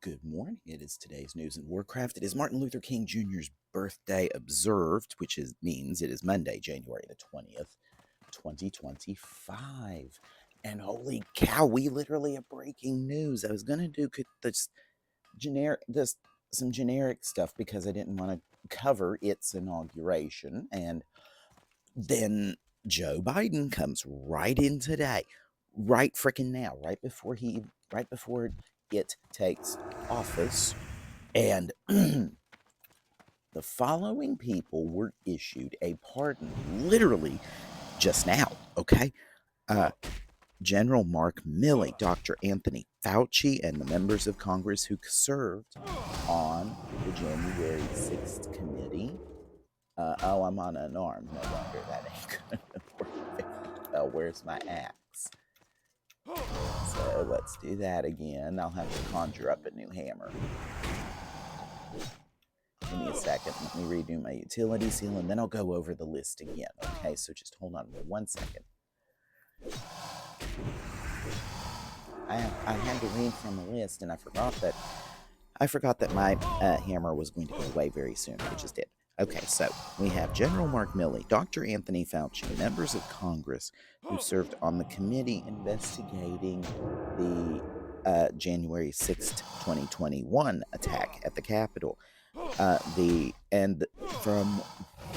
Good morning. It is today's news in Warcraft. It is Martin Luther King Jr.'s birthday observed, means it is Monday, January the 20th, 2025. And holy cow, we literally have breaking news. I was gonna do this some generic stuff because I didn't want to cover its inauguration, and then Joe Biden comes right in today, right freaking now, right before it takes office, and the following people were issued a pardon literally just now. Okay, uh, General Mark Milley, Dr. Anthony Fauci, and the members of Congress who served on the January 6th committee. Oh, I'm on unarmed. No wonder that ain't gonna work very well. Where's my axe? So let's do that again. I'll have to conjure up a new hammer. Give me a second. Let me redo my utility seal, and then I'll go over the list again. Okay, so just hold on 1 second. I had to read from a list, and I forgot that my hammer was going to go away very soon. It just did. Okay, so we have General Mark Milley, Dr. Anthony Fauci, members of Congress who served on the committee investigating the January 6th, 2021 attack at the Capitol. From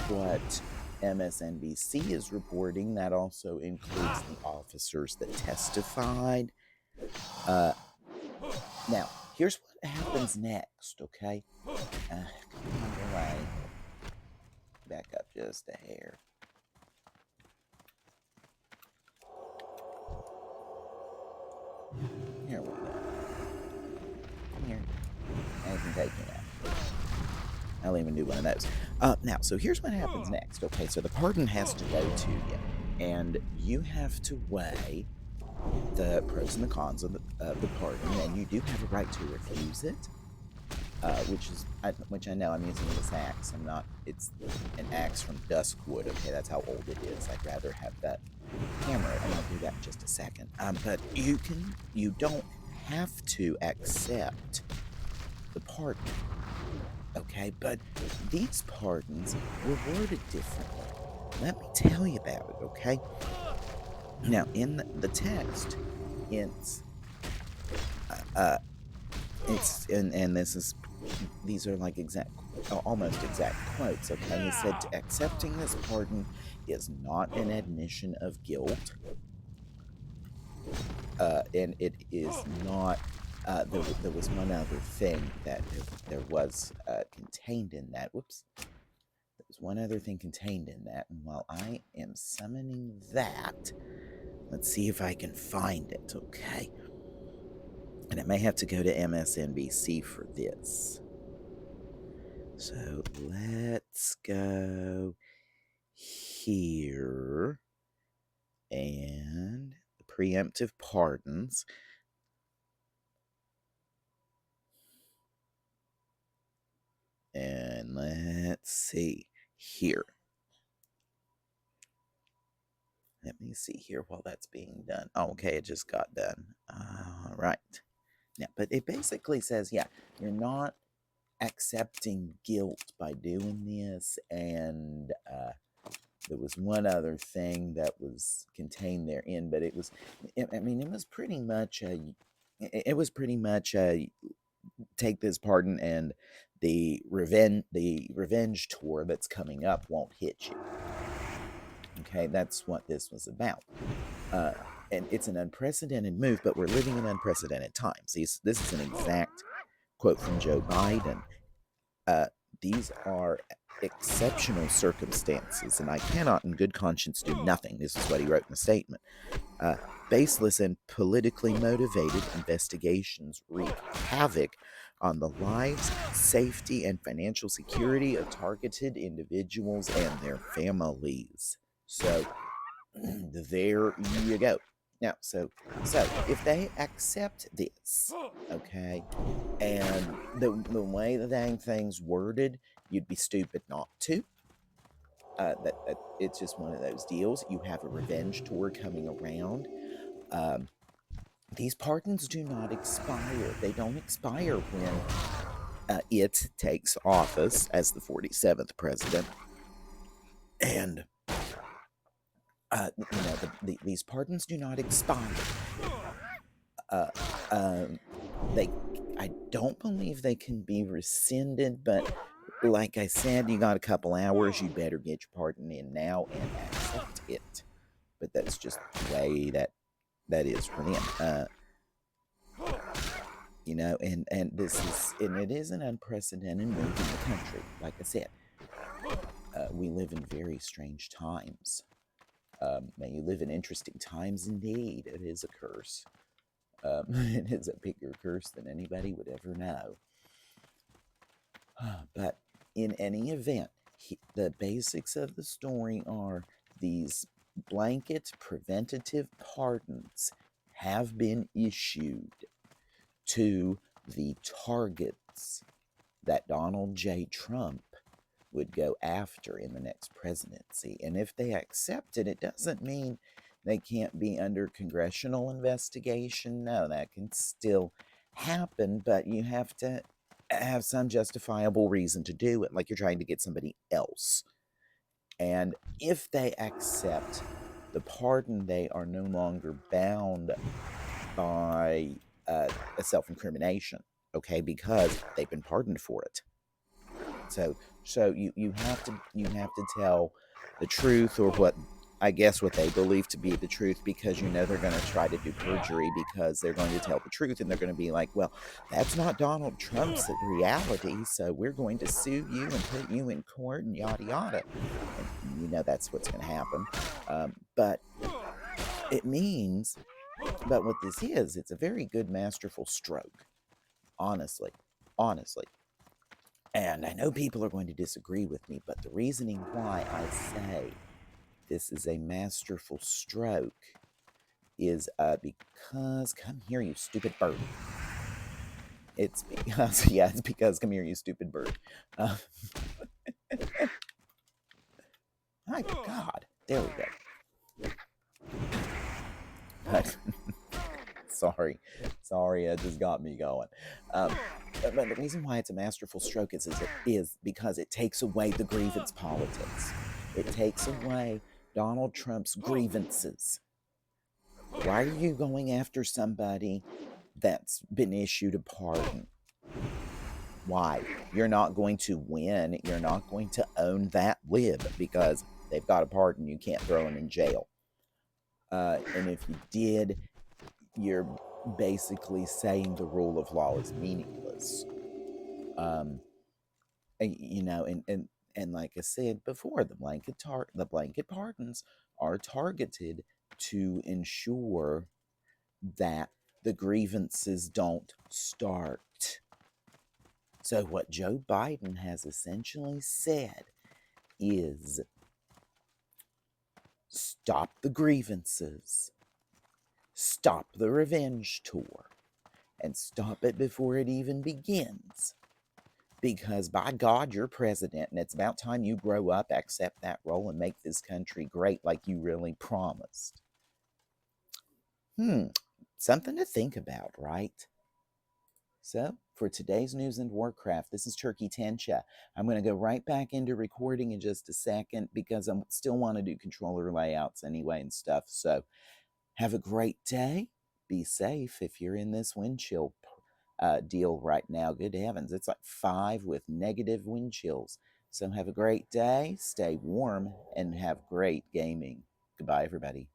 what MSNBC is reporting, that also includes the officers that testified. Now, here's what happens next, okay? Come on, delay. Back up just a hair. Here we go. Come here. I can take you now. I'll even do one of those. Now, so here's what happens next. Okay, so the pardon has to go to you, and you have to weigh the pros and the cons of the pardon, and you do have a right to refuse it. Which I know I'm using this axe. It's an axe from Duskwood. Okay, that's how old it is. I'd rather have that hammer, and I'll do that in just a second. But you don't have to accept the pardon. Okay, but these pardons were worded differently. Let me tell you about it, okay? Now, in the text, it's and these are like almost exact quotes. Okay, he said, accepting this pardon is not an admission of guilt, and it is not. There was one other thing that there was contained in that. Whoops. There was one other thing contained in that, and while I am summoning that, let's see if I can find it. Okay. And I may have to go to MSNBC for this. So let's go here. And the preemptive pardons. And let's see here. Let me see here while that's being done. Oh, okay, it just got done. All right. Yeah, but it basically says, yeah, you're not accepting guilt by doing this, and there was one other thing that was contained therein, but it was pretty much take this pardon, and the revenge tour that's coming up won't hit you. Okay, that's what this was about. And it's an unprecedented move, but we're living in unprecedented times. This is an exact quote from Joe Biden. These are exceptional circumstances, and I cannot in good conscience do nothing. This is what he wrote in the statement. Baseless and politically motivated investigations wreak havoc on the lives, safety, and financial security of targeted individuals and their families. So, there you go. Now, so if they accept this, okay, and the way the dang thing's worded, you'd be stupid not to. That it's just one of those deals. You have a revenge tour coming around. Um, these pardons do not expire. They don't expire when it takes office as the 47th president. And, these pardons do not expire. Uh, um, I don't believe they can be rescinded, but like I said, you got a couple hours. You better get your pardon in now and accept it. But that's just the way that is for them. And it is an unprecedented move in the country. Like I said, we live in very strange times. May you live in interesting times indeed. It is a curse. It is a bigger curse than anybody would ever know. But in any event, the basics of the story are these blanket preventative pardons have been issued to the targets that Donald J. Trump would go after in the next presidency. And if they accept it, it doesn't mean they can't be under congressional investigation. No, that can still happen, but you have to have some justifiable reason to do it, like you're trying to get somebody else. And if they accept the pardon, they are no longer bound by a self-incrimination, okay, because they've been pardoned for it. So you have to tell the truth, or what they believe to be the truth, because they're going to try to do perjury, because they're going to tell the truth and they're going to be like, well, that's not Donald Trump's reality, so we're going to sue you and put you in court and yada yada. And that's what's going to happen. But what this is, it's a very good masterful stroke, honestly. And I know people are going to disagree with me, but the reasoning why I say this is a masterful stroke is because, come here, you stupid bird. It's because, come here, you stupid bird. My God, there we go. But, sorry, it just got me going. But the reason why it's a masterful stroke is because it takes away the grievance politics. It takes away Donald Trump's grievances. Why are you going after somebody that's been issued a pardon? Why? You're not going to win. You're not going to own that lib because they've got a pardon. You can't throw them in jail. And if you did, you're basically saying the rule of law is meaningless. And like I said before, the blanket pardons are targeted to ensure that the grievances don't start. So what Joe Biden has essentially said is, stop the grievances, stop the revenge tour, and stop it before it even begins. Because by God, you're president, and it's about time you grow up, accept that role, and make this country great like you really promised. Something to think about, right? So, for today's news and Warcraft, this is Turkeytentia. I'm going to go right back into recording in just a second because I still want to do controller layouts anyway and stuff. So, have a great day. Be safe if you're in this wind chill deal right now. Good heavens, it's like 5 with negative wind chills. So have a great day, stay warm, and have great gaming. Goodbye, everybody.